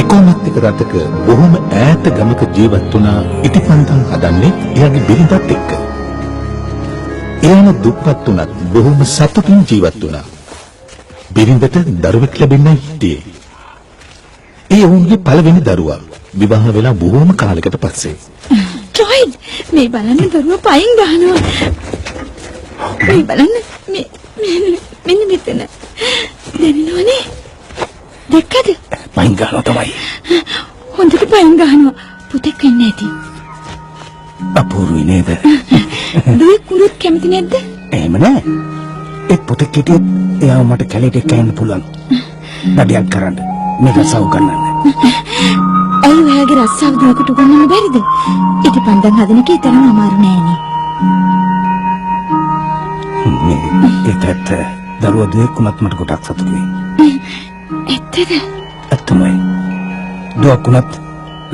එකොමත් එක රටක බොහොම ඈත ගමක ජීවත් වුණා ඉටිපන්දම් හදන්නේ එයාගේ බිරිඳත් එක්ක. එයාම දුප්පත් වුණත් බොහොම සතුටින් ජීවත් වුණා. බිරිඳට දරුවෙක් ලැබෙන්නයි හිටියේ. ඒ වුන්ගේ පළවෙනි දරුවා විවාහ වෙලා බොහොම කාලයකට පස්සේ. ට්‍රොයිඩ් මේ බලන්න දරුවා පයින් ගහනවා. මේ බලන්න මේ මෙන්න මෙතන. දැනෙනවනේ? දැක්කද? පයින් ගහනවා තමයි. හොඳට පයින් ගහනවා. පුතෙක් වෙන්නේ නැති. අපූර්වයි නේද? දුවේ කුරුත් කැමති නැද්ද? එහෙම නෑ. ඒ පුතෙක් හිටියොත් එයාව මට කැලේට එක්කයන්ට පුළුවන්. නඩියක් කරන්න. මේක සව් ගන්නන්න. ඇයි ඔයාගේ රස්සාව දුවකට උගන්නන්න බැරිද? ඉටිපන්දම් හදන කේ තරම් අමාරු නෑනේ. ඒකත් දරුවා දුවෙක් වුණත් මට කොටක් සතුටුයි. ඇත්තද? ඇත්තමයි. දුවක් වුණත්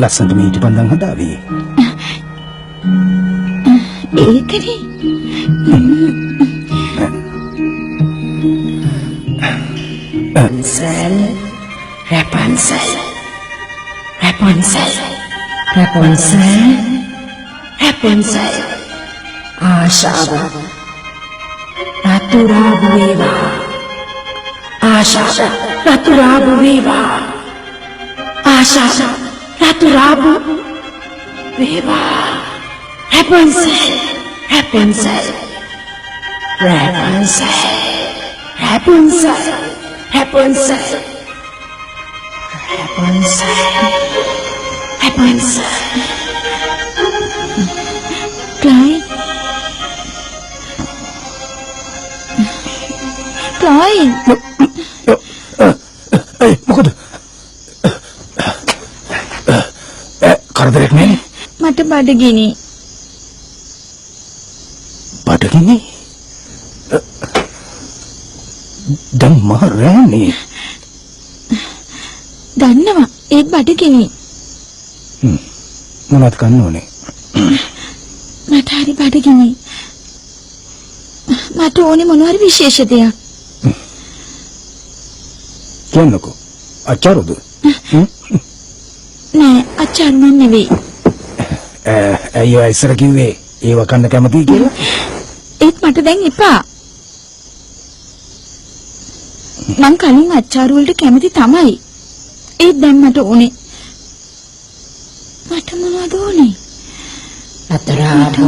ලස්සනට මේ ඉටිපන්දම් හදාවි. ඒකනේ. Rapunzel, Rapunzel, Rapunzel, Rapunzel, ආශාව රතු රාබු වේවා, ආශාව රතු රාබු වේවා, ආශාව රතු රාබු වේවා. Rapunzel, Rapunzel, Rapunzel, Rapunzel, Rapunzel, Rapunzel, Rapunzel. Clyde. Clyde. මොකද? කරදරයක් නෑනේ. මට බඩගිනි. බඩගිනි? දැන් මහ රෑනේ. දන්නවා ඒත් බඩගිනි. මොනවද කන්න ඕනේ? මට හරි බඩගිනි. මට ඕනේ මොනවා හරි විශේෂ දෙයක්. කියන්නකෝ. අච්චාරුද? නෑ අච්චාරු නන් නෙවෙයි. අයියෝ ඉස්සර කිව්වේ ඒව කන්න කැමතියි කියලා. ඒත් මට දැන් එපා. මං කලින් අච්චාරු වලට කැමති තමයි. ඒත් දැන් මට ඕනේ. මට මොනවද ඕනේ? රතුරාබු,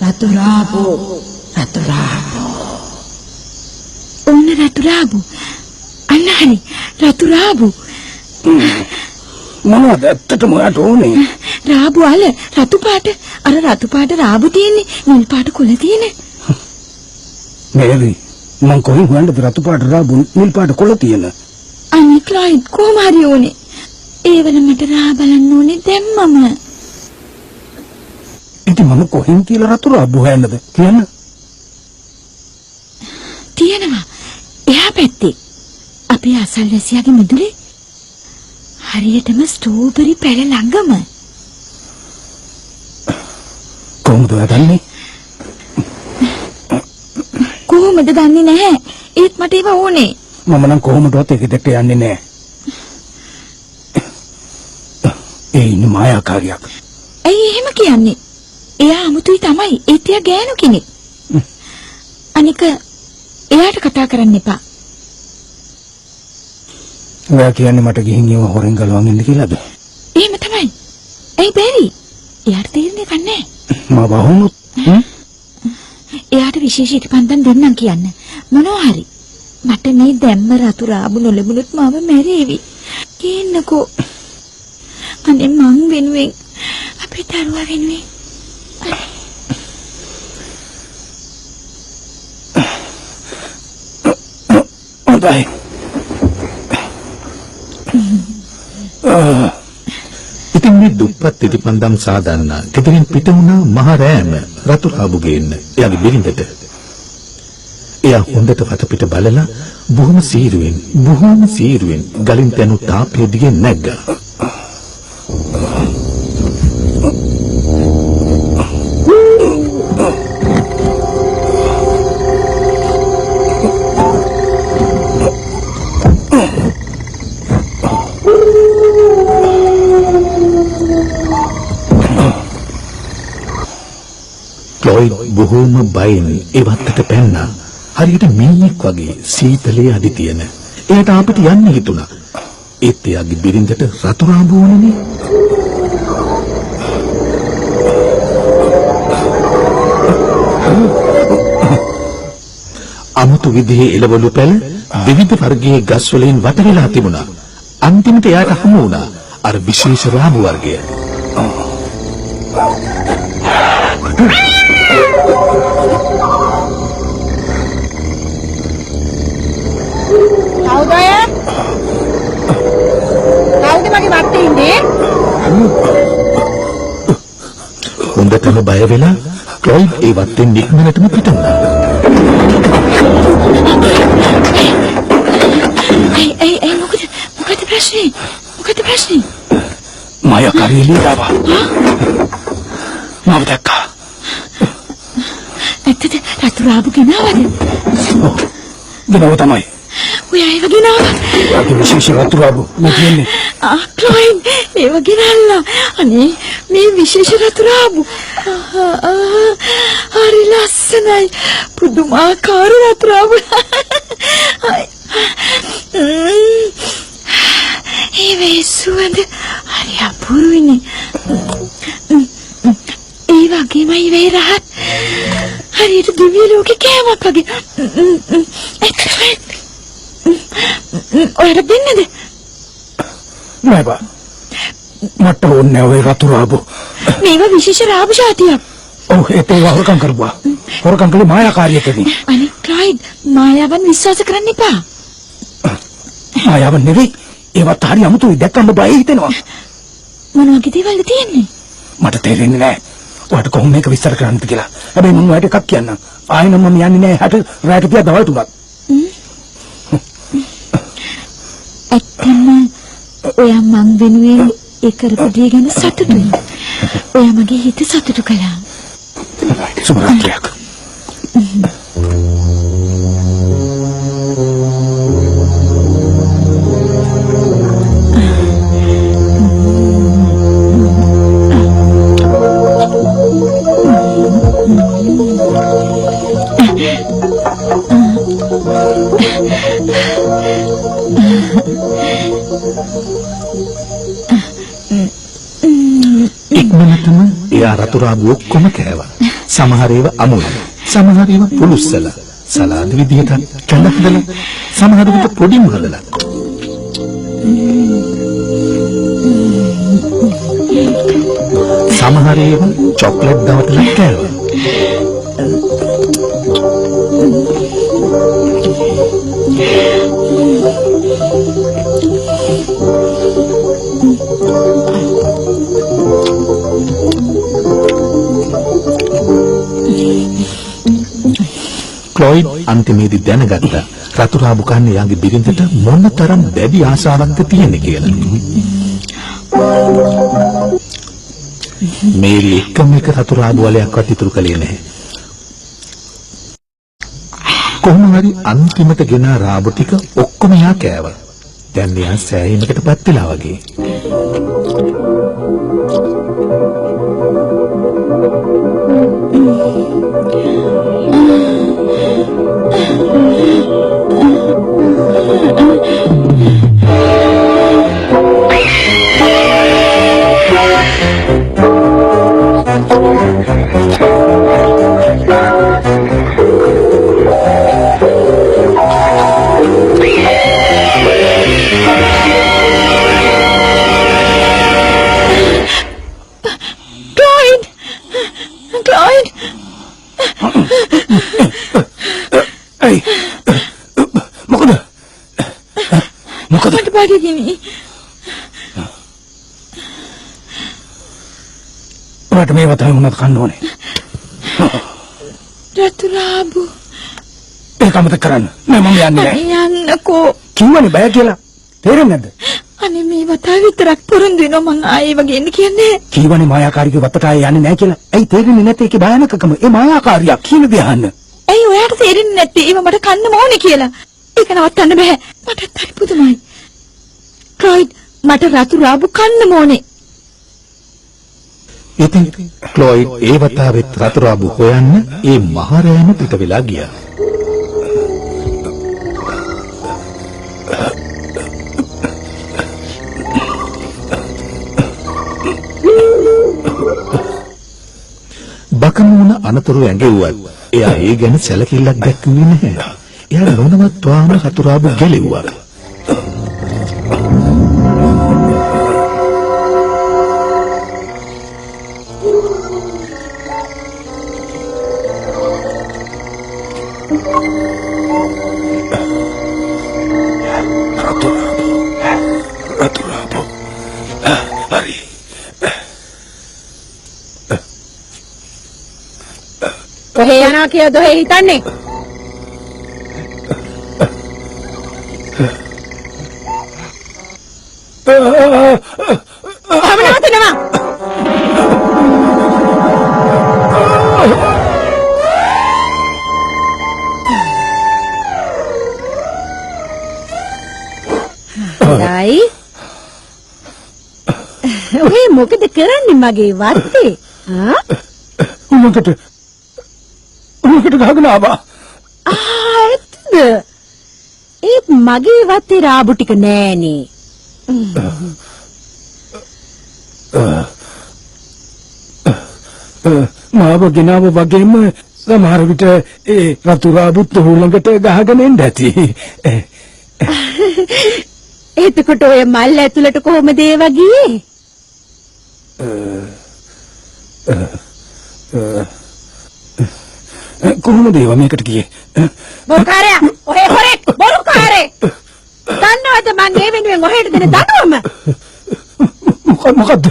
රතුරාබු, රතුරාබු. ඕන රතුරාබු. අන්න හරි රතුරාබු. මොනවද ඇත්තටම ඔයාට ඕනේ? රාබු අල රතු පාට. අර රතු පාට රාබු තියෙන්නේ. නිල් පාට කුල තියෙන්නේ. මේවි මං කොහෙන් හොයන්නද රතු පාට රාබු නිල් පාට කොළ තියෙන? අනේ ක්ලයිඩ් කොහොම හරි ඕනේ. ඒ වෙන මට රා බලන්න ඕනේ දැම්මම. ඉතින් මම කොහෙන් කියලා රතු රාබු හොයන්නද කියන්න? තියෙනවා. එහා පැත්තේ. අපේ අසල්වැසියාගේ මිදුලේ හරියටම ස්ට්‍රෝබරි පැල ළඟම. කොහොමද ඔයා දන්නේ? කොහොමද දන්නේ නැහැ. ඒත් මට ඒව ඕනේ. මම නම් කොහොමදවත් ඒක දෙට යන්නේ නැහැ. ඒ ඉන්නේ මායාකාරියක්. ඇයි එහෙම කියන්නේ? එයා අමුතුයි තමයි. ඒත් එයා ගෑනු කෙනෙක්. අනික එයාට කතා කරන්න එපා. ඔයා කියන්නේ මට ගිහින් ඒව හොරෙන් ගලවන්න ඉන්න කියලාද? එහෙම තමයි. ඇයි බැරි? එයාට තේරෙන්නේ නැහැ. මම වහුනොත් එයාට විශේෂ ඉටිපන්දම් දෙන්නම් කියන්න. මොනවා හරි. මට මේ දැම්ම රතු රාබු නොලැබුණොත් මාව මැරේවි. කියන්නකෝ. අනේ මං වෙනුවෙන් අපේ දරුවා වෙනුවෙන්. හොඳයි. ඉතින් මේ දුප්පත් ඉටිපන්දම් සාදන්න ගෙදරින් පිට වුණා මහ රෑම රතු රාබු ගේන්න එයාගේ බිරිඳට. එයා හොඳට වටපිට බලලා බොහොම සීරුවෙන් ගලින් තැනු තාපය දිගේ නැග්ගා. ක්ලොයිඩ් බොහෝම බයෙන් ඒ වත්තට පැන්නා. හරියට මීයක් වගේ සීතලේ අඩි තියෙන. එයාට අපිට යන්න හිතුණා. ඒත් එයාගේ බිරිඳට රතු රාඹු වුණනේ. අමුතු විදිහේ එළවලු පැල විවිධ වර්ගයේ ගස් වලින් වට වෙලා තිබුණා. අන්තිමට එයාට හමු වුණා අර විශේෂ රාඹු වර්ගය. කවුද අය? කවුද මගේ වත්තේ ඉන්නේ? හොඳටම බය වෙලා ක්ලොයිඩ් ඒ වත්තෙන් නික්මනටම පිට වුණා. ඒ මොකද ප්‍රශ්නේ? මොකද ප්‍රශ්නේ? මායාකාරී ලීලාවා. මම දැක්කා. ඇත්තද රතු රාඹු ගෙනාවද? ගෙනාව තමයි. ඔය අයව ගෙනාවා. අපි විශේෂ රතු රාඹු මේ කියන්නේ. ක්ලොයිඩ් ඒව ගෙනල්ලා. අනේ මේ විශේෂ රතු රාඹු. හරි ලස්සනයි. පුදුමාකාර රතු රාඹු. ඒ වේසුවඳ හරි අපූර්වනේ. ඒ වගේමයි වේ රහත්. හරියට දිව්‍ය ලෝකේ කෑමක් වගේ. ඔයාලා දෙන්නද? නෑ බා. මට ඕනේ ඔය රතු රාඹු. මේව විශේෂ රාඹු જાතියක්. ඔව් ඒක වහරකම් කරපුවා. වහරකම් කළේ මායාකාරියකදී. අනේ ක්ලොයිඩ් මායාවන් විශ්වාස කරන්න එපා. මායාවන් නෙවෙයි. ඒවත් හරි අමුතුයි. දැක්කම බය හිතෙනවා. මොන වගේ දේවල්ද තියෙන්නේ? මට තේරෙන්නේ නෑ. ඔයාට කොහොම මේක විස්තර කරන්නද කියලා. හැබැයි මම ඔයාට එකක් කියන්නම්. ආයෙ නම් මම යන්නේ නෑ හැට රැට පියා දවල් තුනක්. ඇත්තම ඔයා මං වෙනුවෙන් ඒ කරපු දේ ගැන සතුටුයි. ඔයා මගේ හිත සතුටු කළා. සුබ රාත්‍රියක්. ඉක්මනටම එයා රතු රාඹු ඔක්කොම කෑවා. සමහර ඒවා අමුණා. සමහර ඒවා පුලුස්සලා. සලාද විදිහට කැඳ හදලා. සමහර විට පොඩිම හදලා. සමහර ඒවා චොක්ලට් දවටලා කෑවා. ක්ලොයිඩ් අන්තිමේදී දැනගත්තා රතු රාඹු කන්නේ යාගේ බිරිඳට මොන තරම් දැඩි ආශාවක්ද තියෙන්නේ කියලා. මේරි එකම එක රතු රාඹු වලයක්වත් ඉතුරු කළේ නැහැ. කොහොම හරි අන්තිමට ගෙන රාඹු ටික ඔක්කොම යා කෑවා. දැන් යා සෑහීමකටපත් වෙලා වගේ. මොකද බඩගිනි? ඔයාට මේව තමයි උනත් කන්න ඕනේ. රතු රාඹු. ඒක අමතක කරන්න. නෑ මම යන්නේ නෑ. යන්නකෝ. කිව්වනේ බය කියලා. තේරෙන්නේ නැද්ද? අනේ මේ වතාව විතරක් පොරොන්දු වෙනවා මං ආයේ වගේ එන්න කියන්නේ. කිව්වනේ මායාකාරීගේ වත්තට ආයේ යන්නේ නෑ කියලා. ඇයි තේරෙන්නේ නැත්තේ ඒකේ භයානකකම? ඒ මායාකාරියා කියන දේ අහන්න. ඇයි ඔයාට තේරෙන්නේ නැත්තේ ඒව මට කන්න ඕනේ කියලා? ඒක නවත්තන්න බෑ. මටත් හරි පුදුමයි. ක්ලොයිඩ් මට රතු රාඹු කන්න ඕනේ. ඉතින් ක්ලොයිඩ් ඒ වතාවෙත් රතුරාබු හොයන්න ඒ මහරෑම පිට වෙලා ගියා. බකමූණ අනතුරු ඇඟෙව්වත් එයා ඒ ගැන සැලකිල්ලක් දැක්ුවේ නැහැ. එයා නොනවත්වාම රතුරාබු ගැලෙව්වා. රතුරාබු හරි කොහේ යනවා කියලා දොහේ හිතන්නේ? කොහොම නවතිනවා? හොඳයි. ඔහේ මොකද කරන්නේ මගේ වත්තේ? උන්නකට ගහගෙන ආවා. ඇත්තද? ඒත් මගේ වත්තේ රාබු ටික නෑනේ. මාව ගෙනාව වගේම සමහර විට ඒ රතුරාබුත් හුළඟට ගහගෙන එන්න ඇති. එතකොට ඔය මල් ඇතුළට කොහොමද ඒ වගේ? කොහොමද ඒවා මේකට ගියේ? බොරුකාරයා! ඔහේ හොරෙක්! බොරුකාරේ! දන්නවද මං ඒ වෙනුවෙන් ඔහෙට දෙන දඬුවම? මොකද්ද?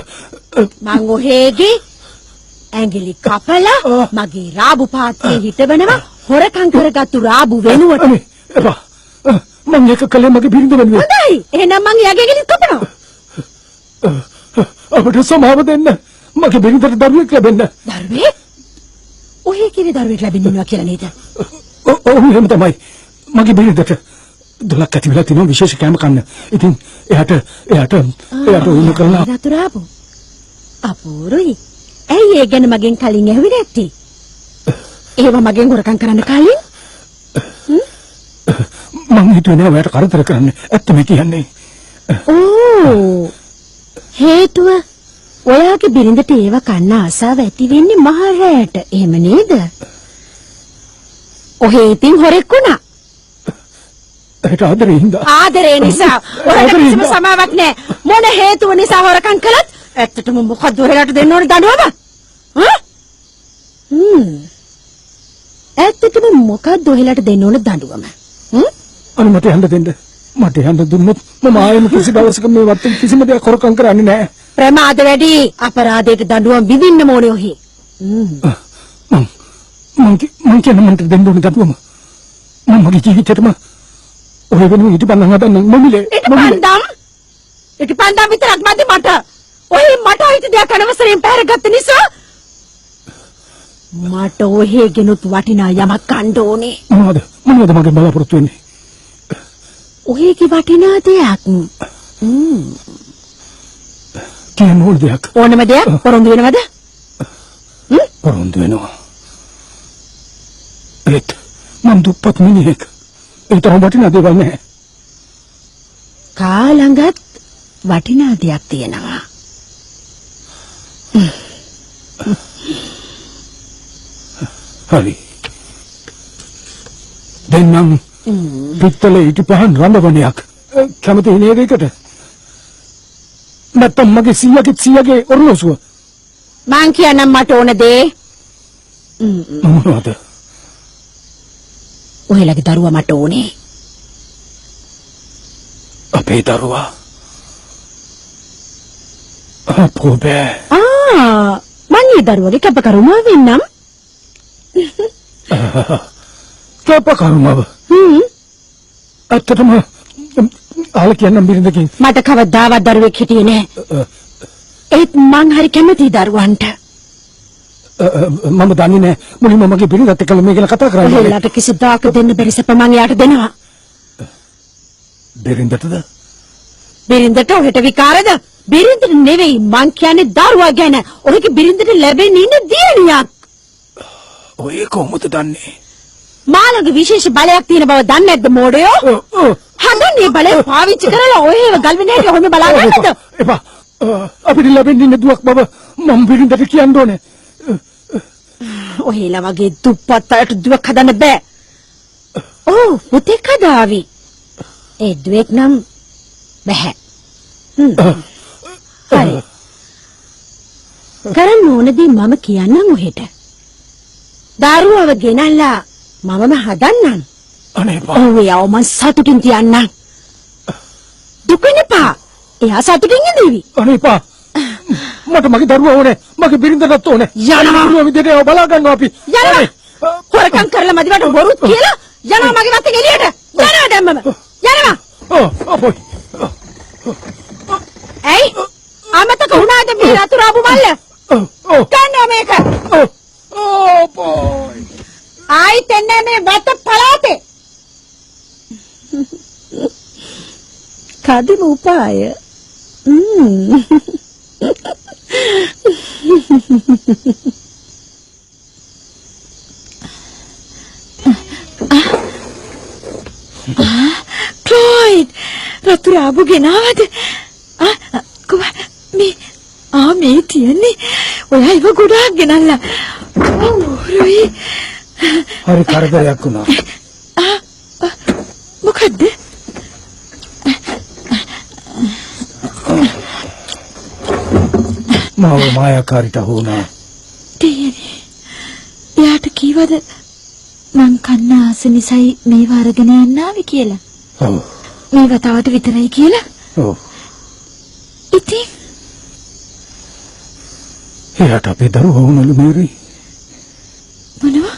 මං ඔහේගේ ඇඟිලි කපලා මගේ රාබු පාත්‍රයේ හිටවනවා හොරකම් කරගත්තු රාබු වෙනුවට. අනේ එපා. මම එක කලේ මගේ බිරිඳ වෙනුවෙන්. හොඳයි. එහෙනම් මං එයාගේ ඇඟිලි කපනවා. අපිට සමාව දෙන්න. මගේ බිරිඳට දරුවෙක් ලැබෙන්න. දරුවෙක්? ඔහේ කිරි දරුවෙක් ලැබෙන්නවා කියලා නේද? ඔව් එහෙම තමයි. මගේ බිරිඳට 12ක් ඇති වෙලා තියෙනවා විශේෂ කැම කන්න. ඉතින් එයාට උණු කරලා රතුරාබු. අපූරුයි. ඇයි ඒ ගැන මගෙන් කලින් ඇහුවේ නැත්තේ? ඒව මගෙන් හොරකම් කරන්න කලින්? මම හිතුවේ නෑ ඔයාලට කරදර කරන්න. ඇත්තම කියන්නේ. ඕ. හේතුව ඔයාගේ බිරිඳට ඒව කන්න ආසාව ඇති වෙන්නේ මහ රැයට. එහෙම නේද? ඔහේ ඉතින් හොරෙක් වුණා. ඒට ආදරේ හින්දා. ආදරේ නිසා ඔයාලට කිසිම සමාවක් නෑ. මොන හේතුව නිසා හොරකම් කළත් ඇත්තටම මොකද්ද ඔයාලට දෙන්න ඕනේ දඬුවම? ඇත්තටම මොකද්ද ඔයාලට දෙන්න ඕනේ දඬුවම? අනේ මට යන්න දෙන්න. මට යන්න දුන්නොත් මම ආයෙම කිසි දවසක මේ වත්තේ කිසිම දෙයක් හොරකම් කරන්නේ නෑ. ප්‍රමාද වැඩි. අපරාධයට දඬුවම් විඳින්න ඕනේ ඔහි. මං කියන මන්ට දෙන්න ඕනේ දඬුවම. මම මගේ ජීවිතේටම ඔය වෙනුවෙන් ඉටිපන්දම් හදන්න නොමිලේ. ඉටිපන්දම් විතරක් මැද මට. ඔහි මට හිත දෙයක් අනවසරයෙන් පැහැරගත්ත නිසා මට ඔහේ ගෙනුත් වටිනා යමක් ගන්න ඕනේ. මොනවද මගේ බලාපොරොත්තු වෙන්නේ? ඔහේගේ වටිනා දෙයක්. කියන ඕන දෙයක්. ඕනම දෙයක් පොරොන්දු වෙනවද? පොරොන්දු වෙනවා. ඒත් මම දුප්පත් මිනිහෙක්. ඒ තරම් වටිනා දේවල් නැහැ. කාලඟත් වටිනා දෙයක් තියෙනවා. හරි. දෙන්නම් පිටතල ඉටිපහන් රඳවණයක් කැමති නේද ඒකට? නැත්තම් මගේ සීයාගේ ඔරලෝසුව. මං කියන්නම් මට ඕන දේ. මොනවද? ඔයාලගේ දරුවා මට ඕනේ. අපේ දරුවා. අපෝ බෑ. මං ඒ දරුවගේ කැපකරුමා වෙන්නම්. කැපකරුමව? ඇත්තටම ආල කියන්නම් බිරිඳකින්. මට කවදාවත් දරුවෙක් හිටියේ නෑ. ඒත් මං හරි කැමති දරුවන්ට. මම දන්නේ නෑ මුලින්ම මගේ බිරිඳත් එක්ක මේ ගැන කතා කරන්නේ. ඔයාලට කිසිදාක දෙන්න බැරි සැප මං එයාට දෙනවා. බිරිඳටද? බිරිඳට ඔහෙට විකාරද? බිරිඳට නෙවෙයි මං කියන්නේ දරුවා ගැන. ඔහුගේ බිරිඳට ලැබෙන්නේ ඉන්න දියණියක්. ඔය කොහොමද දන්නේ? මාළගේ විශේෂ බලයක් තියෙන බව දන්නේ නැද්ද මෝඩයෝ? හදන්නේ බලය පාවිච්චි කරලා ඔය ඒව ගල්වෙන හැටි ඔහොම බලාගන්නද? එපා. අපිට ලැබෙන්නේ ඉන්න දුවක් බව මම බිරිඳට කියන්න ඕනේ. ඔහෙලා වගේ දුප්පත් අයට දුවක් හදන්න බෑ. ඔව් පුතේ කදාවි. ඒ දුවෙක් නම් බෑ. හරි. කරන්න ඕනදී මම කියන්නම් ඔහෙට. දරුවව ගෙනල්ලා මමම හදන්නම්. අනේ බා. ඔව් යාව මං සතුටින් තියන්නම්. දුක නෙපා. එයා සතුටින් ඉඳීවි. අනේ බා. මට මගේ දරුවා ඕනේ. මගේ බිරිඳටත් ඕනේ. යනවා. දරුවා විදිහට ඒව බලා ගන්නවා අපි. යනවා. හොරකම් කරලා මදිවට බොරුත් කියලා යනවා මගේ වත්තේ එළියට. යනවා දැම්මම. යනවා. අපොයි. ඇයි? අමතක වුණාද මේ රතුරාපු මල්ල? ගන්නවා මේක. අපොයි. ආයිත් එන්නේ මේ වත්ත පලාතේ. කදිම උපාය. ක්ලොයිඩ් රතුරාබු ගෙනාවද? මේ තියන්නේ ඔයා ඉව ගොඩාක් ගෙනල්ලා. රොයි හරි කරදරයක් වුණා. මොකද්ද? මාව මායාකාරීට වුණා. දෙයනේ. එයාට කීවද මං කන්න ආස නිසයි මේව අරගෙන යන්න ආවේ කියලා? ඔව්. මේ වතාවට විතරයි කියලා? ඔව්. ඉතින් එයාට අපේ දරුවා වුණලු මේරි. මොනවා?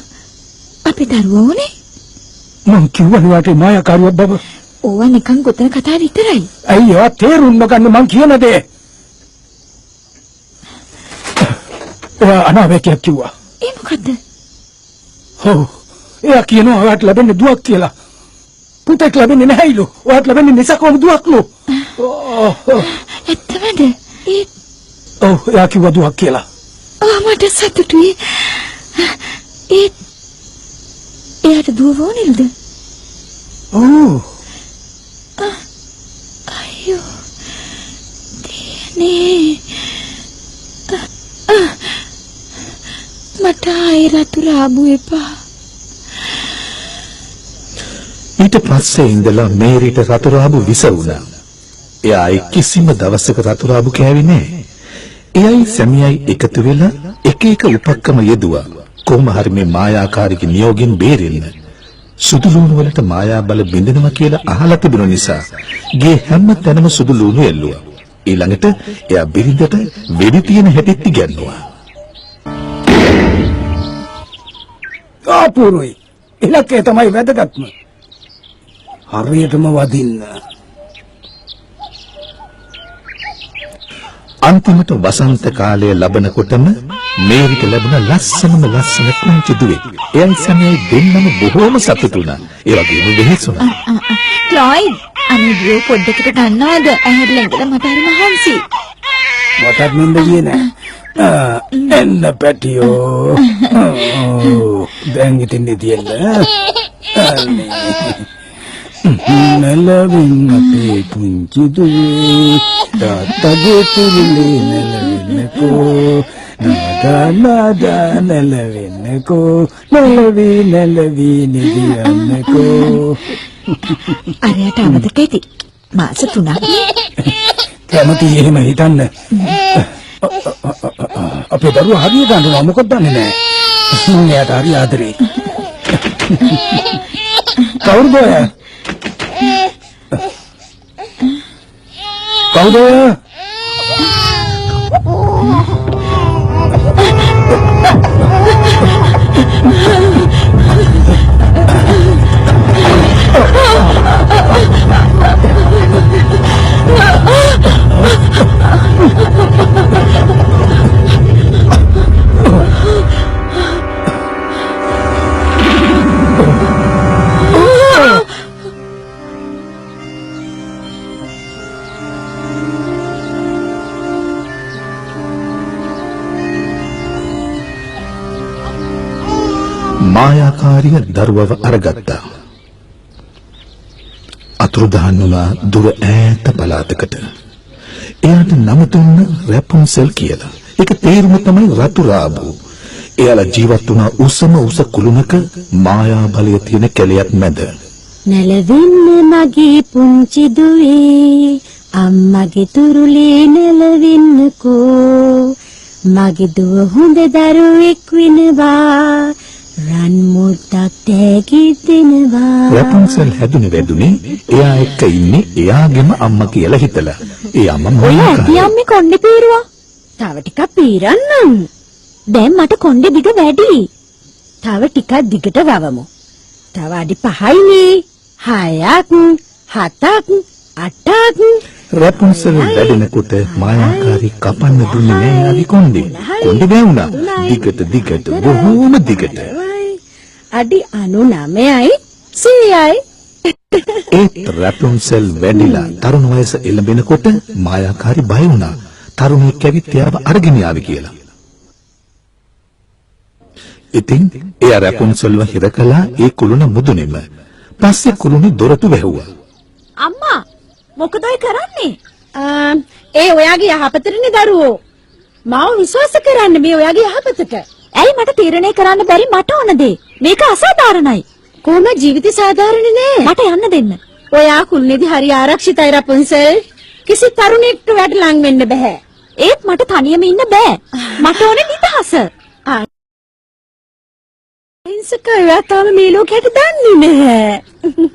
අපේ දරුවා උනේ? මං කිව්වනේ වාට මායාකාරියක් බව. ඕවා නිකන් ගොතන කතා විතරයි. අයියෝ තේරුම් නොගන්න මං කියන දේ. එයා අනාවැකියක් කිව්වා. ඒ මොකද්ද? ඔව්. එයා කියනවා ඔයාට ලැබෙන්නේ දුවක් කියලා. පුතෙක් ලැබෙන්නේ නැහැයිලු. ඔයාට ලැබෙන්නේ නිසකවම දුවක්ලු. ඇත්තමද? ඔව් එයා කිව්වා දුවක් කියලා. මට සතුටුයි. එයාට දුව ඕනෙල්ද? ඔව්. අයියෝ. දෙයනේ. මට ආයෙ රතුරාබු එපා. ඊට පස්සේ ඉඳලා මේරිට රතුරාබු විස වුණා. එයා කිසිම දවසක රතුරාබු කෑවේ නැහැ. එයයි සැමියයි එකතු වෙලා එක එක උපක්‍රම යෙදුවා. කොහොම හරි මේ මායාකාරීගේ නියෝගෙන් බේරෙන්න. සුදු ලුණු වලට මායා බල බින්දෙනවා කියලා අහලා තිබුණ නිසා ගේ හැම තැනම සුදු ලුණු එල්ලුවා. ඊළඟට එයා බිරිඳට වෙඩි තියෙන හැටිත් ඉගැන්නුවා. ආපුරුයි. ඉලක්කය තමයි වැදගත්ම. හරියටම වදින්න. අන්තිමට වසන්ත කාලය ලබනකොටම මේරිට ලැබුණ ලස්සන පුංචි දුවෙක්. එයයි සමයයි දෙන්නම බොහෝම සතුටු වුණා. ඒ වගේම වෙහෙසුණා. ක්ලොයිඩ් අනේ දුව පොඩ්ඩකට ගන්නවද? ඇහැරලා ඉඳලා මට හරි මහන්සි. මටත් නින්ද ගියේ නෑ. එන්න පැටියෝ. දැන් ඉතින් නිදියන්න. නලවින් අපේ පුංචි දුවේ තාත්තගේ පිළිලේ නලවෙන්නකෝ නාදා නලවෙන්නකෝ නලවි නිදියන්නකෝ. අරයට අමතක ඇති. මාස 3ක් කැමති එහෙම හිතන්න. අපේ දරුවා හරියට අඬනවා මොකද දන්නේ නැහැ. මම එයාට හරි ආදරේ. කවුරුද ඔය? කවුද ඔය? මායාකාරිය දරුවව අරගත්තා. අතුරුදහන් වුණා දුර ඈත පළාතකට. එයාට නම දුන්න රැපුන්සෙල් කියලා. ඒක තේරුම තමයි රතු රාබු. එයාලා ජීවත් වුණා උසම උස කුළුණක මායා බලය තියෙන කැලයක් මැද. නැලවින්න මගේ පුංචි දුවේ අම්මගේ තුරුලේ නැලවින්නකෝ මගේ දුව හොඳ දරුවෙක් වෙනවා රන් මුත්තක් තෑගි දෙනවා. රැපුන්සෙල් හැදුනේ වැදුනේ එයා එක්ක ඉන්නේ එයාගේම අම්මා කියලා හිතලා. ඒ අම්මා ඔය මායාකාරී. ඇති අම්මේ කොණ්ඩේ පීරුවා. තව ටිකක් පීරන්නම්. දැන් මට කොණ්ඩේ දිග වැඩි. තව ටිකක් දිගට වවමු. තව අඩි 5යිනේ. 6ක් 7ක් 8ක්. රැපුන්සෙල් වැඩෙනකොට මායාකාරී කපන්න දුන්නේ නෑ එයාගේ කොණ්ඩේ. කොණ්ඩේ වැවුණා. දිගට බොහෝම දිගට. අඩි 99යි 100යි. ඒත් රැපුන්සෙල් වැඩිලා තරුණ වයස එළඹෙනකොට මායාකාරී බය වුණා. තරුණෙක් ඇවිත් එයාව අරගෙන ආවි කියලා. ඉතින් එයා රැපුන්සෙල්ව හිර කළා ඒ කුළුණ මුදුනේම. පස්සේ කුළුණේ දොරටු වැහුවා. අම්මා මොකද ඔය කරන්නේ? ඒ ඔයාගේ යහපතටනේ දරුවෝ. මාව විශ්වාස කරන්න මේ ඔයාගේ යහපතට. ඇයි මට තීරණය කරන්න බැරි මට ඕන දේ? මේක අසාධාරණයි. කොහොම ජීවිතය සාධාරණ නෑ. මට යන්න දෙන්න. ඔයා කුල්නේදී හරි ආරක්ෂිතයි රපුන්සෙල්. කිසි තරුණෙක්ට වැඩ ලං වෙන්න බෑ. ඒත් මට තනියම ඉන්න බෑ. මට ඕනේ නිදහස. ඉන්සකයා තාම මේ ලෝකයට දන්නේ නැහැ.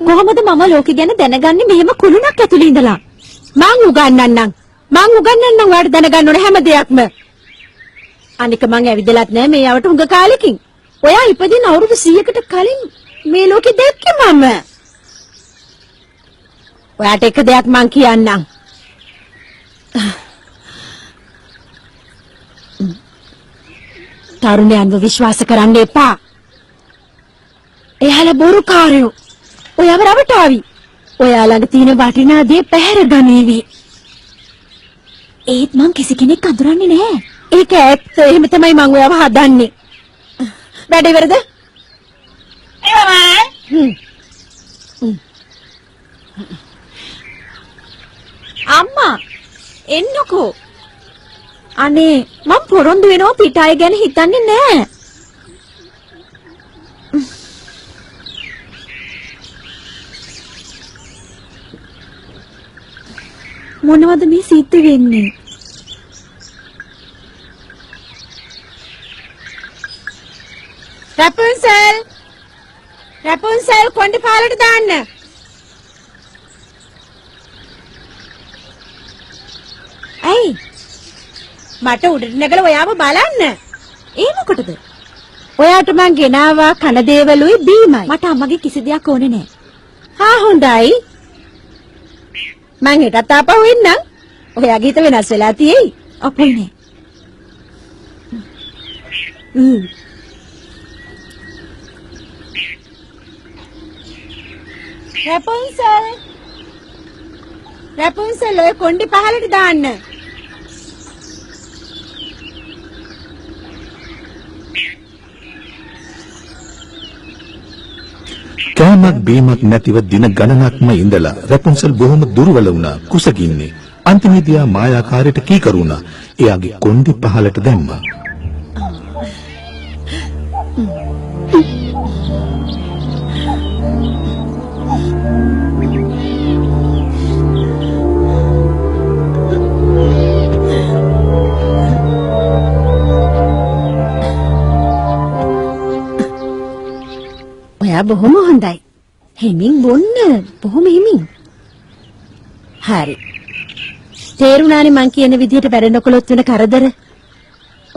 කොහොමද මම ලෝකෙ ගැන දැනගන්නේ මෙහෙම කුළුණක් ඇතුළේ ඉඳලා? මං උගන්වන්නම් ඔයාලට දැනගන්න ඕන හැම දෙයක්ම. අනික මං ඇවිදලත් නෑ මේ යවට හුඟ කාලෙකින්. ඔයා ඉපදින අවුරුදු 100කට කලින් මේ ලෝකෙ දැක්කේ මම. ඔයාට එක දෙයක් මං කියන්නම්. තරුණයන්ව විශ්වාස කරන්න එපා. එයාලා බොරුකාරයෝ. ඔයාව රවටාවි. ඔයා ළඟ තියෙන වටිනා දේ පැහැර ගනීවි. ඒත් මං කිසි කෙනෙක් අඳුරන්නේ නැහැ. ඒක ඇත්ත. එහෙම තමයි මං ඔයාව හදන්නේ. වැඩ ඉවරද? අම්මා එන්නකෝ. අනේ මං පොරොන්දු වෙනවා පිටාය ගැන හිතන්නේ නැහැ. මොනවද මේ සිද්ධ වෙන්නේ? රැපුන්සෙල් කොණ්ඩේ පාලට දාන්න. ඇයි? මට උඩට නැගලා ඔයාව බලන්න. ඒ මොකටද? ඔයාට මං ගෙනාවා කන දේවලුයි බීමයි. මට අම්මගේ කිසි දෙයක් ඕනේ නැහැ. හොඳයි. මං හෙටත් ආපහු එන්නම්. ඔයාගේ හිත වෙනස් වෙලා තියෙයි. අපේ නේ. රැපුන්සෙල් ඔය කොණ්ඩේ පහලට දාන්න. කෑමක් බීමක් නැතිව දින ගණනක්ම ඉඳලා රැපුන්සෙල් බොහොම දුර්වල වුණා. කුසගින්නේ. අන්තිමේදී ආ මායාකාරයට කීකරු වුණා. එයාගේ කොණ්ඩේ පහලට දැම්මා. ඔයා බොහොම හොඳයි. හිමින් බොන්න. බොහොම හිමින්. හරි. තේරුණානේ මං කියන විදිහට වැඩනකොලොත් වෙන කරදර.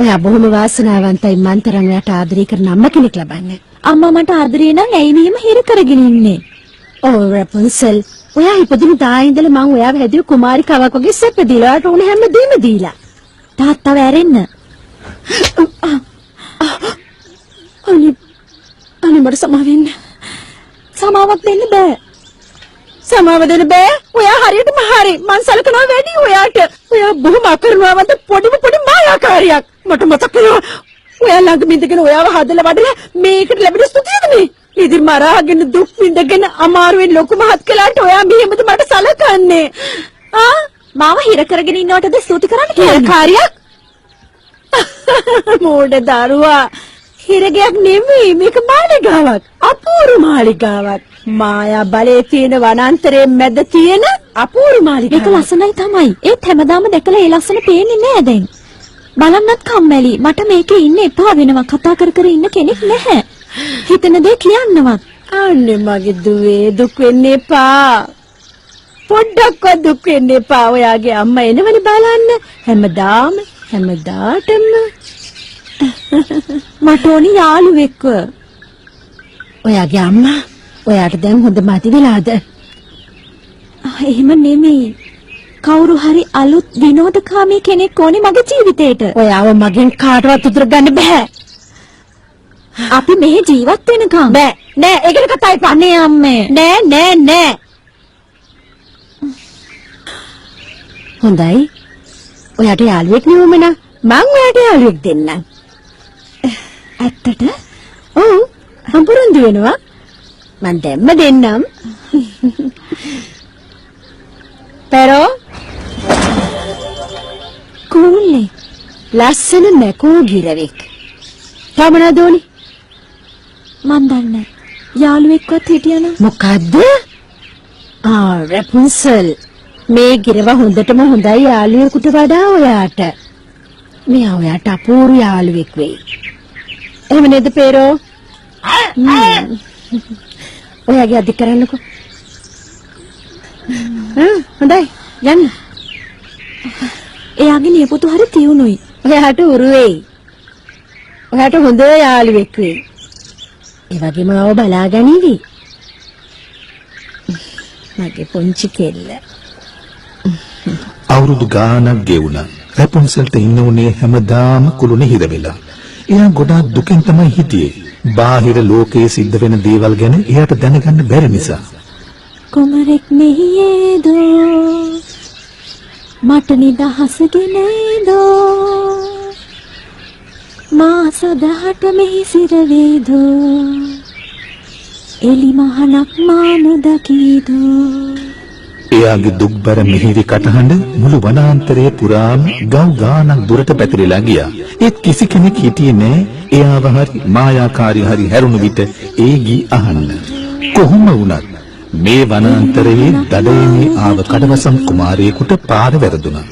ඔයා බොහොම වාසනාවන්තයි මන් තරම් ඔයාට ආදරය කරන අම්මා කෙනෙක් ලබන්න. අම්මා මට ආදරේ නම් ඇයි මෙහෙම හිර කරගෙන ඉන්නේ? ඔව් රැපුන්සෙල්. ඔයා ඉපදුණු දා ඉඳලා මං ඔයාව හැදුවේ කුමාරිකාවක් වගේ සැප දීලා ඔයාට ඕන හැමදේම දීලා. තාත්තව ඇරෙන්න. අනේ මට සමාව වෙන්න. සමාවක් දෙන්න බෑ. සමාව දෙන්න බෑ. ඔයා හරියටම හරි. මං සලකනවා වැඩි ඔයාට. ඔයා බොහොම අකරුණාවන්ත පොඩි මායාකාරියක්. මට මතක් වෙනවා. ඔයා ළඟ මිදගෙන ඔයාව හදලා වඩලා මේකට ලැබෙන ස්තුතියද මේ? ඉතින් මරාගෙන දුක් විඳගෙන අමාරුවෙන් ලොකු මහත් කළාට ඔයා මෙහෙමද මට සලකන්නේ? මාව හිර කරගෙන ඉන්නවටද ස්තුති කරන්න කියන්නේ? කාර්යයක් මෝඩ දරුවා හිරගයක් නෙමෙයි මේක මාලිගාවක් අපූර්ව මාලිගාවක් මායා බලයේ තියෙන වනාන්තරයේ මැද තියෙන අපූර්ව මාලිගාවක් මේක ලස්සනයි තමයි ඒත් හැමදාම දැකලා ඒ ලස්සන පේන්නේ නෑ දැන් බලන්නත් කම්මැලි මට මේකේ ඉන්න එපා වෙනවා කතා කර කර ඉන්න කෙනෙක් නැහැ හිතන දේ කියන්නවත් අනේ මගේ දුවේ දුක් වෙන්න එපා පොඩ්ඩක්වත් දුක් වෙන්න එපා ඔයාගේ අම්මා එනවනේ බලන්න හැමදාටම මට ඕනි යාළුවෙක්ව ඔයාගේ අම්මා ඔයාට දැන් හොඳ මදි වෙලාද? එහෙම නෙමෙයි කවුරු හරි අලුත් විනෝදකාමී කෙනෙක් ඕනේ මගේ ජීවිතේට ඔයාව මගෙන් කාටවත් උදුර ගන්න බෑ. අපි මෙහි ජීවත් වෙනකම් බෑ නෑ ඒකට කතා එපා. අනේ අම්මේ නෑ හොඳයි ඔයාට යාළුවෙක් නෙවමනා මං ඔයාට යාළුවෙක් දෙන්නම්. ඇත්තට ඔව් හම්බුරුන්දු වෙනවා මං දැම්ම දෙන්නම්. පෙරෝ කුරුල්ලේ ලස්සන මැකෝ ගිරවෙක් තමනදෝනි මන් දන්නේ යාළුවෙක්වත් හිටියනම් මොකද්ද? රැපුන්සල් මේ ගිරව හොඳටම හොඳයි යාළුවෙකුට වඩා ඔයාට. මෙයා ඔයාට අපූර්ව යාළුවෙක් වෙයි. එහෙම නේද පෙරෝ? ඔයාගේ අධි කරන්නකෝ. හොඳයි යන්න. එයාගේ නියපොතු හරි තියුණුයි. ඔයාට උරුවෙයි. ඔයාට හොඳ යාළුවෙක් වෙයි. ඒ වගේම ආව බලාගනිවි. මගේ පුංචි කෙල්ල. අවුරුදු ගානක් ගෙවුණා. රැපුන්සල්ට ඉන්න උනේ හැමදාම කුළුනේ හිර වෙලා. එයා ගොඩාක් දුකෙන් තමයි හිටියේ. බාහිර ලෝකයේ සිද්ධ වෙන දේවල් ගැන එයාට දැනගන්න බැරි නිසා. කුමරෙක් මෙහියේදෝ මට නිදහසගෙනේදෝ මා සදහට මෙහි සිරවේදෝ එලි මහනක් මා නොදකීදෝ. එයාගේ දුක්බර මිහිරි කටහඬ මුළු වනාන්තරයේ පුරාම ගව් ගානක් දුරට පැතිරලා ගියා. ඒත් කිසි කෙනෙක් හිටියේ නෑ එයාව හරි මායාකාරී හරි හැරුණු විට ඒ ගී අහන්න. කොහොම වුණත් මේ වනාන්තරයේ දඩයමේ ආව කඩවසම් කුමාරයෙකුට පාර වැරදුනා.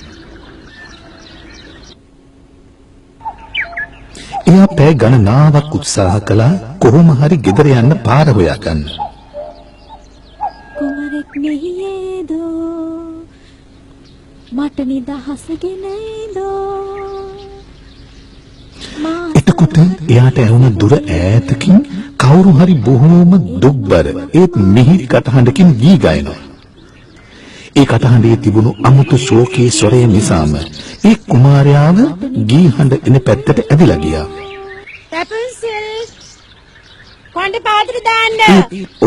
එයා පැය ගණනාවක් උත්සාහ කළා කොහොම හරි ගෙදර යන්න පාර හොයාගන්න. කුමරෙක් මෙහියේදෝ මට නිදහසගෙනේදෝ එතකොට එයාට ඇහුණ දුර ඈතකින් කවුරු හරි බොහෝම දුක්බර ඒත් මිහිරි කටහඬකින් ගී ගයනවා. ඒ කටහඬේ තිබුණු අමුතු ශෝකී ස්වරය නිසාම ඒ කුමාරයාව ගී හඬ එන පැත්තට ඇදිලා ගියා. රැපුන්සල් කොණ්ඩේ පාත්‍රය දාන්න.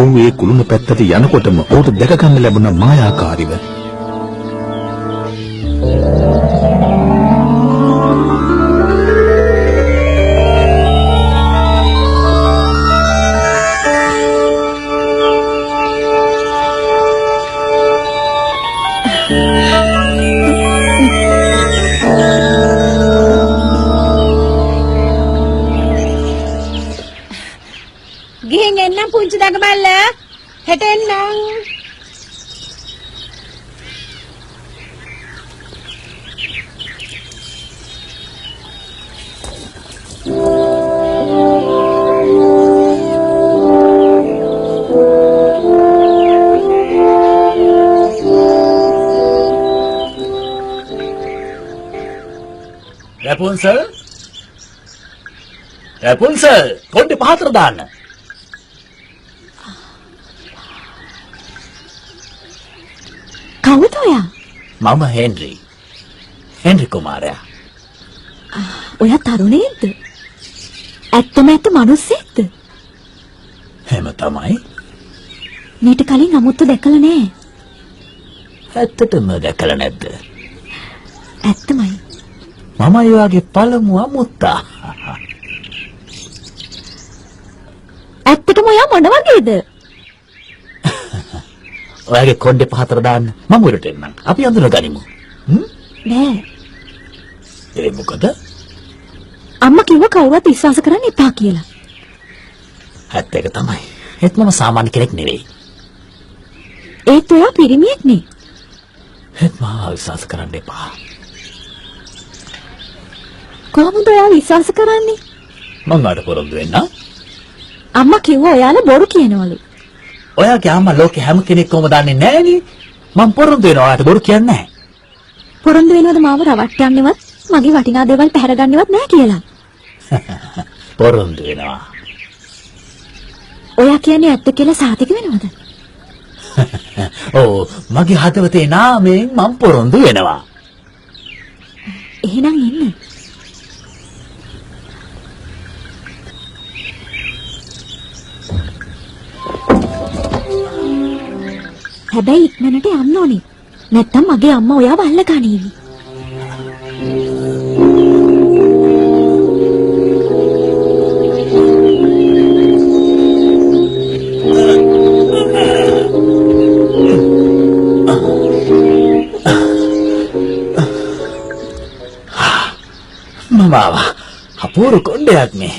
ඔව් ඒ කුළුණ පැත්තට යනකොටම ඔහුට දැක ගන්න ලැබුණ මායාකාරීව ගිහින් එන්නම් පුංචි දඟබල්ල හෙට එන්නම්. රැපුන්සල් කොණ්ඩේ පාත්‍ර දාන්න. කවුද ඔයා? මම හෙන්රි කුමාරයා. ඔයා තරුණයෙක්ද? ඇත්තම ඇත්ත මිනිස්සෙක්ද? එහෙම තමයි. මීට කලින් 아무ත් දැකලා නෑ. ඇත්තටම දැකලා නැද්ද? ඇත්තමයි. මම ඒ වගේ පළමු අමුත්තා. ඇත්තටම ඔයා මොන වගේද? ඔයාගේ කොණ්ඩේ පහතර දාන්න මම උඩට එන්නම්. අපි අඳුරගනිමු. නෑ. ඒ මොකද? අම්මා කිව්ව කවුරුත් විශ්වාස කරන්න එපා කියලා. ඇත්ත ඒක තමයි. ඒත් මම සාමාන්‍ය කෙනෙක් නෙවෙයි. ඒත් ඔයා පිරිමියෙක් නේ. ඒත් මාව විශ්වාස කරන්න එපා. කොහොමද ඔයා විශ්වාස කරන්නේ? මං ආට පොරොන්දු වෙන්න. අම්මා කිව්වා ඔයාලා බොරු කියනවලු. ඔයාගේ අම්මා ලෝකේ හැම කෙනෙක්වම දන්නේ නැහනේ. මං පොරොන්දු වෙනවා ඔයාට බොරු කියන්නේ නැහැ. පොරොන්දු වෙනවද මාව රවට්ටන්නේවත් මගේ වටිනා දේවල් පැහැරගන්නේවත් නැහැ කියලා. පොරොන්දු වෙනවා. ඔයා කියන්නේ ඇත්ත කියලා සාතික වෙනවද? ඔව් මගේ හදවතේ නාමයෙන් මං පොරොන්දු වෙනවා. එහෙනම් ඉන්න. හැබැයි ඉක්මනට යන්න ඕනේ. නැත්තම් මගේ අම්මා ඔයාව අල්ලගනීවි. මම අපූර්ව කොණ්ඩයක් මේ.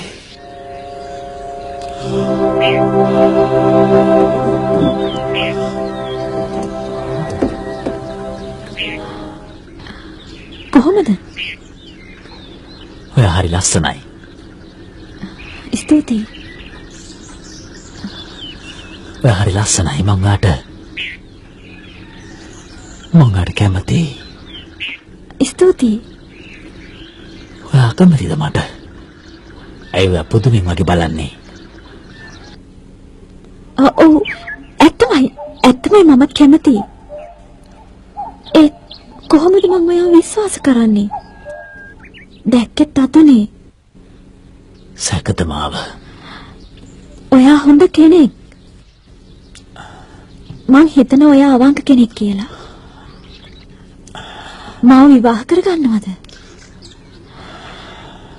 කොහොමද? ඔයා හරි ලස්සනයි. ස්තුතියි. ඔයා හරි ලස්සනයි මං ආට කැමතියි. ස්තුතියි. ඔයා කැමතිද මට? ඇයි ඔයා පුදුමෙන් වගේ බලන්නේ? ඔව් ඇත්තමයි මමත් කැමතියි. ඒ කොහොමද මම ඔයාව විශ්වාස කරන්නේ? දැක්කත් අතනේ. සැකද මාව? ඔයා හොඳ කෙනෙක්. මං හිතන ඔයා අවංක කෙනෙක් කියලා. මාව විවාහ කරගන්නවද?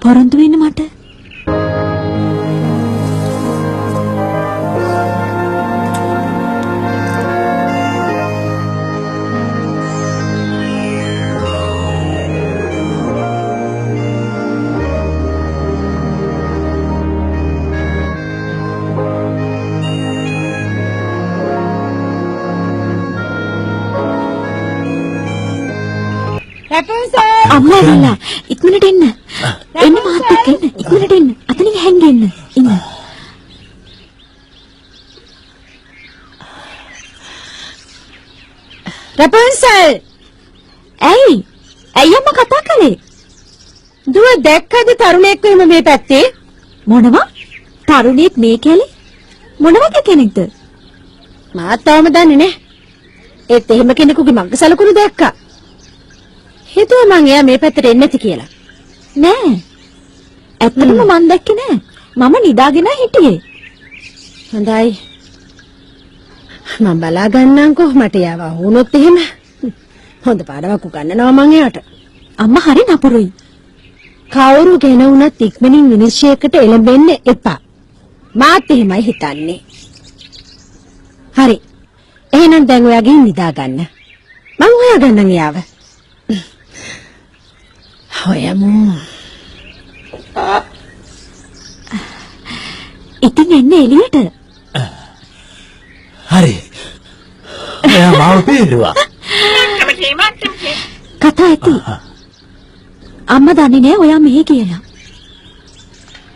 පොරොන්දු වෙන්න මට. අම්මා ඇවිල්ලා ඉක්මනට එන්න. එන්න මාත් එක්ක එන්න. ඉක්මනට එන්න. අතනින් හැංගෙන්න. ඉන්න. රපන්සල්. ඇයි අම්මා කතා කළේ? දුව දැක්කද තරුණයෙක් වෙම මේ පැත්තේ? මොනවා? තරුණයෙක් මේ කැලේ? මොන වගේ කෙනෙක්ද? මාත් තාම දන්නේ නැහැ. ඒත් එහෙම කෙනෙකුගේ මග සලකුණු දැක්කා. හිතුවා මං එයා මේ පැත්තට එන්නේ නැති කියලා. නෑ. ඇත්තටම මං දැක්කේ නෑ. මම නිදාගෙන හිටියේ. හොඳයි. මං බලා ගන්නම්කෝ මට යාව වුණොත් එහෙම. හොඳ පාඩමක් උගන්වනවා මං එයාට. අම්මා හරි නපුරුයි. කවුරු ගැන වුණත් ඉක්මනින් විනිශ්චයකට එළඹෙන්න එපා. මාත් එහෙමයි හිතන්නේ. හරි. එහෙනම් දැන් ඔයා ගිහින් නිදා ගන්න. මං හොයාගන්නම් යාව. හොයමු. ඉතින් එන්නේ එළියට. හරි. එයා මාව පේරුවා. කතා ඇති. අම්මා දන්නේ නෑ ඔයා මෙහි කියලා.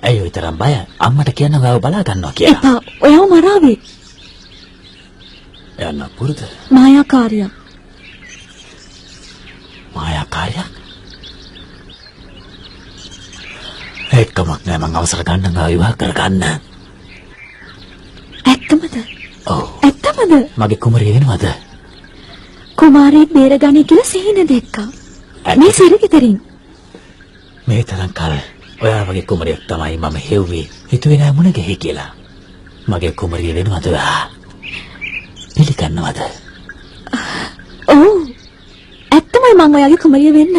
ඇයි ඔය තරම් බය? අම්මට කියන්න ඔයාව බලා ගන්නවා කියලා. එපා. ඔයාව මරාවේ. යන්න පුරුද? මායාකාරියක්. මායාකාරියක්? එක්කමක් නෑ මං අවසර ගන්න ගා විවාහ කරගන්න. ඇත්තමද? ඔව්. ඇත්තමද? මගේ කුමරිය වෙනවද? කුමාරයෙක් බේරගන්නේ කියලා සිහින දැක්කා. මේ සිරගෙදරින්. මේ තරම් කල් ඔයා වගේ කුමරියක් තමයි මම හෙව්වේ. හිතුවේ නෑ මුණ ගැහි කියලා. මගේ කුමරිය වෙනවද ඔයා? පිළිගන්නවද? ඔව්. ඇත්තමයි මං ඔයාගේ කුමරිය වෙන්න.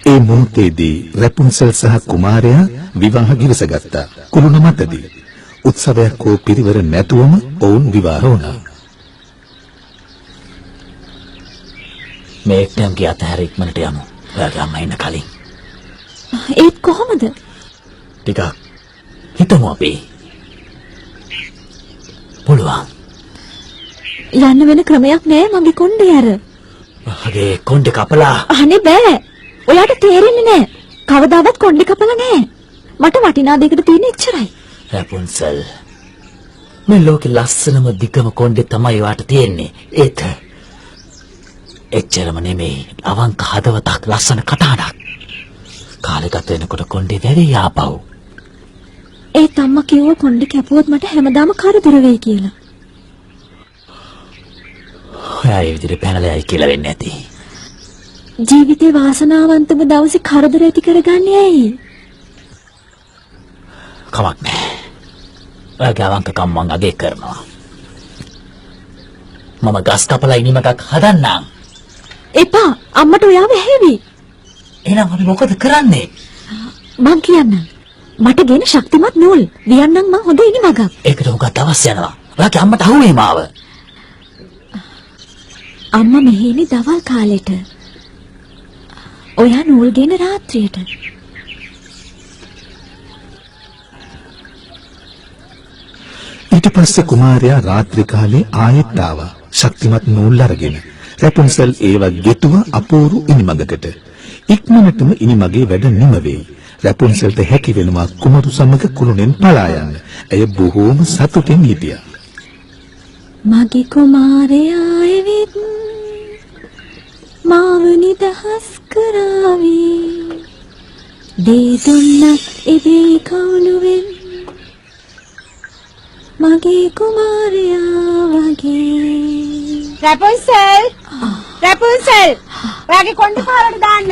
ඒ මොහොතේදී රැපුන්සල් සහ කුමාරයා විවාහ ගිවිසගත්තා. කුළුණ මතදී උත්සවයක් හෝ පිරිවර නැතුවම ඔවුන් විවාහ වුණා. මේ එක්ටම්ගේ අතහැර ඉක්මනට යමු. ඔයාගේ අම්මා ඉන්න කලින්. ඒත් කොහොමද? ටිකක් හිතමු අපි. පුළුවන්. යන්න වෙන ක්‍රමයක් නෑ මගේ කොණ්ඩේ අර. ඔයාගේ කොණ්ඩේ කපලා. අනේ බෑ. ඔයාට තේරෙන්නේ නෑ. කවදාවත් කොණ්ඩේ කපලා නෑ. මට වටිනා දෙයකට තියෙන එච්චරයි. රැපුන්සල්. මේ ලෝකේ ලස්සනම දිගම කොණ්ඩේ තමයි ඔයාට තියෙන්නේ. ඒක එච්චරම නෙමෙයි. අවංක හදවතක් ලස්සන කතාවක්. කාලේ ගත වෙනකොට කොණ්ඩේ වැවේ ආපහු. ඒත් අම්මා කිව්ව කොණ්ඩේ කැපුවොත් මට හැමදාම කරදර වෙයි කියලා. ඔයා ඒ විදිහට පැනලා යයි කියලා වෙන්නේ නැති. ජීවිතේ වාසනාවන්තම දවසේ කරදර ඇති කරගන්නේ ඇයි? කමක් නැහැ. ඔයාගේ අවංකකම් මං අගය කරනවා. මම ගස් කපලා ඉනිමකක් හදන්නම්. එපා අම්මට ඔයාව හැවි. එහෙනම් අපි මොකද කරන්නේ? මං කියන්නම්. මට ගෙන ශක්තිමත් නූල්. වියන්නම් මං හොඳ ඉනිමගක්. ඒකට උගත් දවස් යනවා. ඔයාගේ අම්මට අහුවේ මාව. අම්මා මෙහෙනි දවල් කාලෙට. ඔයා නූල් ගෙන රාත්‍රියට. ඊට පස්සේ කුමාරයා රාත්‍රී කාලේ ආයෙත් ආවා. ශක්තිමත් නූල් අරගෙන. රැපුන්සල් ඒවත් ගෙතුව අපූරු ඉනිමගකට. ඉක්මනටම ඉනිමගේ වැඩ නිම වෙයි. රැපුන්සල්ට හැකි වෙනවා කුමරු සමග කුළුණෙන් පලා යන්න. ඇය බොහෝම සතුටින් හිටියා. මගේ කුමාරයා එවිත් මාව නිදහස් කරාවි. දේ දුන්නත් ඉබේ කවුළුවෙන් මගේ කුමාරයා වගේ. රැපුන්සල් ඔයාගේ කොණ්ඩේ පාරට දාන්න.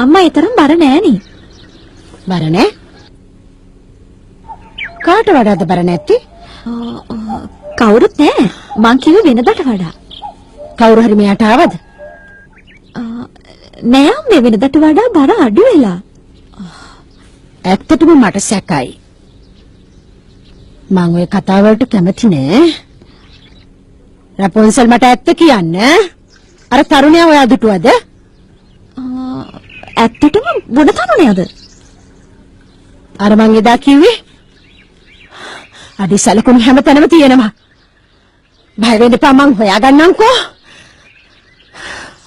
අම්මා ඒ තරම් බර නෑනේ. බර නෑ? කාට වඩාද බර නැත්තේ? කවුරුත් නෑ. මං කිව්වේ වෙනදට වඩා. කවුරු හරි මෙයාට ආවද? නෑ අම්මේ වෙනදට වඩා බර අඩු වෙලා. ඇත්තටම මට සැකයි. මං ඔය කතාව වලට කැමති නෑ. රැපොන්සල් මට ඇත්ත කියන්න. අර තරුණයා ඔයා දුටුවද? ඇත්තටම මොන තරුණයාද? අර මං එදා කිව්වේ අඩි සලකුණු හැමතැනම තියෙනවා. බය වෙන්න එපා මං හොයාගන්නම්කෝ.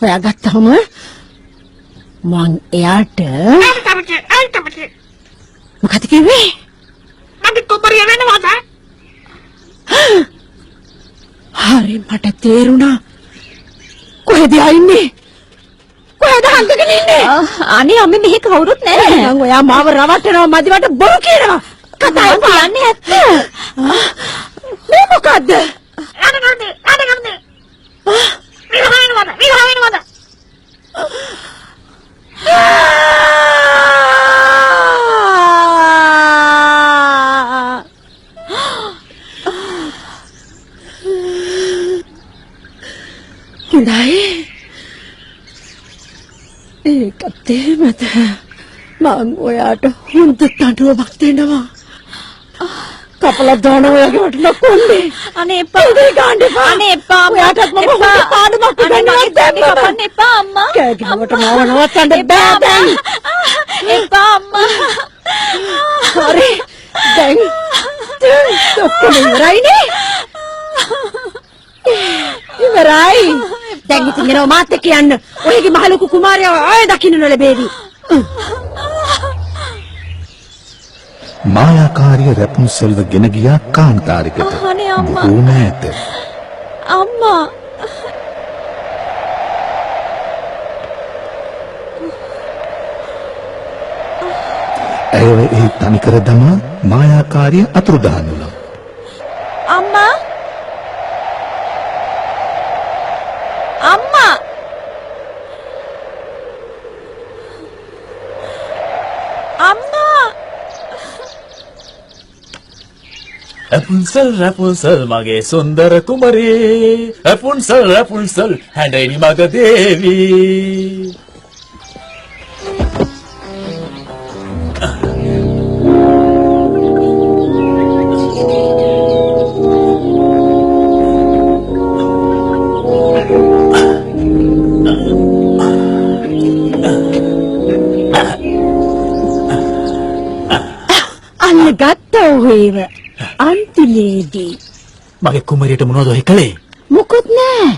හොයාගත්තම මං එයාට මොකද කිව්වේ? මගේ කොපරිය වෙනවද? හරි මට තේරුණා. කොහෙද ඉන්නේ? කොහෙද හංගගෙන ඉන්නේ? අනේ අම්මේ මෙහෙ කවුරුත් නෑ. මං ඔයා මාව රවට්ටනවා මදිවට බොරු කියනවා. කතාව කියන්නේ ඇත්ත. මේ මොකද්ද? අඩගන්නේ. විහාරෙනවද? හොඳයි. ඒකත් එහෙමද? මං ඔයාට හොඳ තඬුවමක් දෙනවා. කපලා දාන ඔයාගේ වටන කොණ්ඩේ. අනේ එපා. අනේ එපා. ඔයාටත් මම හොඳ පාඩමක් දෙන්නවා දැම්මම. කපන්න එපා අම්මා. කෑගහුවට මාව නවත්තන්න බෑ දැන්. එපා අම්මා. හරි. දැන් ඔක්කොම ඉවරයිනේ. ඉවරයි. දැන් ඉතින් එනවා මාත් එක්ක යන්න. ඔයගේ මහ ලොකු කුමාරයා ආයෙ දකින්න නොලැබේවි. මායාකාරී රැපුන්සල්ව ගෙන ගියා කාන්තාරිකට. අනේ අම්මා. බොහෝම ඈත. අම්මා. ඇයව ඒ තනිකර දමා මායාකාරිය අතුරුදහන් වුණා. අම්මා අම්මා අම්මා රැපුන්සල් රැපුන්සල් මගේ සුන්දර කුමරී රැපුන්සල් රැපුන්සල් හැඬෙනි මග දේවී අන්න ගත්තා ඔහේව අන්තිමේදී මගේ කුමරියට මොනවද ඔය කළේ මොකොත් නෑ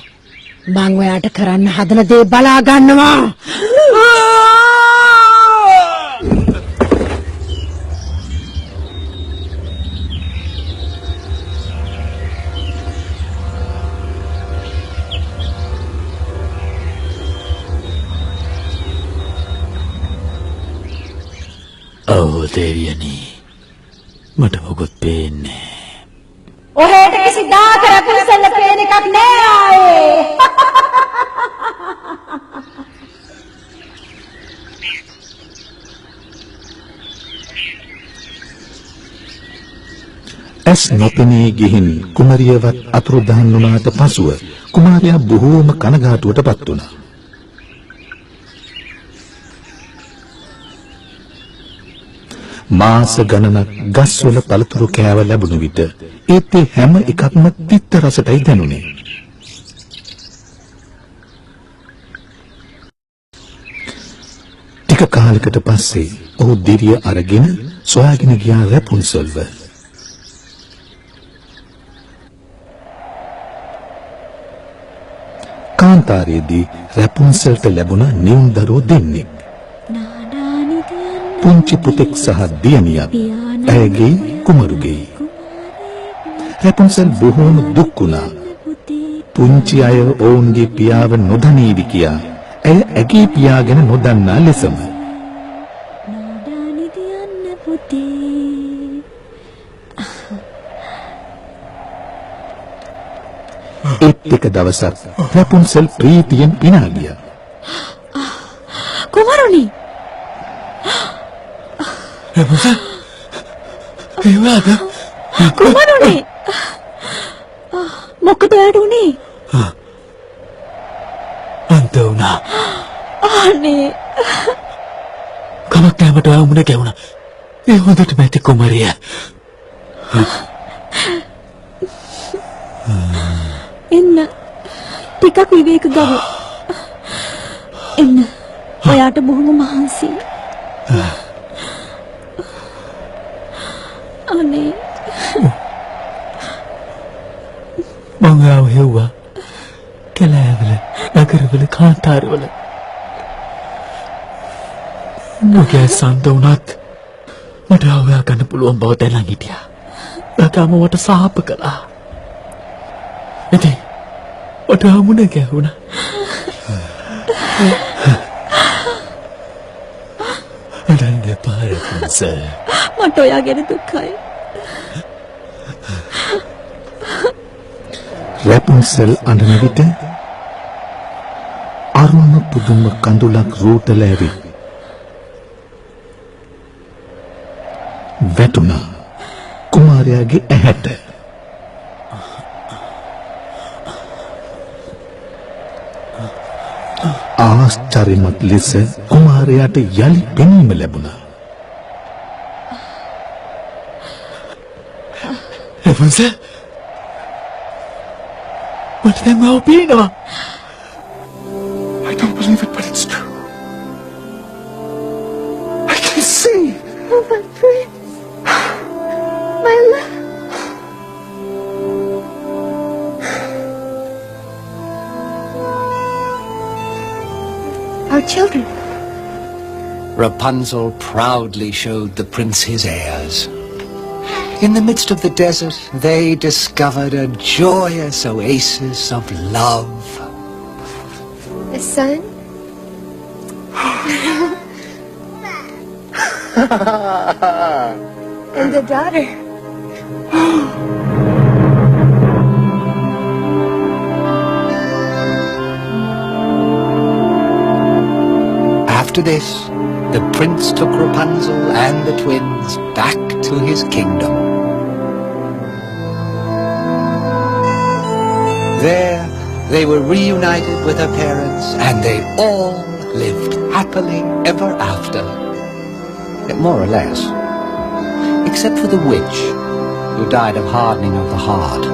මං ඔයාට කරන්න හදන දේ බලා ගන්නවා ඔව් දෙවියනි මට මොකොත් පේන්නේ ඔහෙට කිසි දාක රැපුන්සල්ල පේන එකක් නෑ ආයේ ඇස් නොපෙනී ගිහින් කුමරියවත් අතුරුදහන් වුණාට පසුව කුමාරයා බොහෝම කනගාටුවට පත් වුණා. මාස ගණනක් ගස්වල පළතුරු කෑව ලැබුණු විට ඒත් ඒ හැම එකක්ම තිත්ත රසටයි දැනුනේ. ටික කාලයකට පස්සේ ඔහු දිරිය අරගෙන සොයාගෙන ගියා රැපුන්සල්ව. කාන්තාරයේදී රැපුන්සල්ට ලැබුණ නිවුන් දරුවෝ දෙන්නෙක්. පුංචි පුතෙක් සහ දියණියක් ඇයගේ කුමරුගේ. රැපුන්සල් බොහෝම දුක් වුණා. පුංචි අය ඔවුන්ගේ පියාව නොදනීවි කියා ඇය ඇගේ පියා ගැන නොදන්නා ලෙසම. එක දවසක් රැපුන්සල් ප්‍රීතියෙන් පිනා ගියා. කුමරුනි රැපුන්සල් ඒවාද කුමරුනි මොකද ඔයාට උනේ අන්ත වුණා අනේ කමක් නෑ මට ඔයා මුණ ගැහුණා ඒ හොඳටම ඇති කුමරිය එන්න ටිකක් විවේක ගමු එන්න ඔයාට බොහොම මහන්සි අනේ මං ආව හෙව්වා කැලෑවල නගරවල කාන්තාරවල මොකෑ සන්ත වුණත් මට හොයා ගන්න පුළුවන් බව දැනන් හිටියා තාම මට සාප කළා ඉතින් මට මුණ ගැහුණා අඩන්න එපා රැපුන්සල් මට ඔයා ගැන දුක්ඛයි රැපුන්සල් අඬන විට අරුණ පුදුම කඳුලක් රූටල ඇවි වැටුණා කුමාරයාගේ ඇහැට. ආශ්චර්යමත් ලෙස කුමාරයාට යලි පෙනීම ලැබුණා. රැපුන්සල් මට දැන් මාව පේනවා I don't believe it, but it's true. I can see. Oh, my prince. My love. Our children. Rapunzel proudly showed the prince his heirs. In the midst of the desert, they discovered a joyous oasis of love. A son. And a daughter. After this, the prince took Rapunzel and the twins back to his kingdom. There, they were reunited with their parents, and they all lived happily ever after. More or less. Except for the witch, who died of hardening of the heart.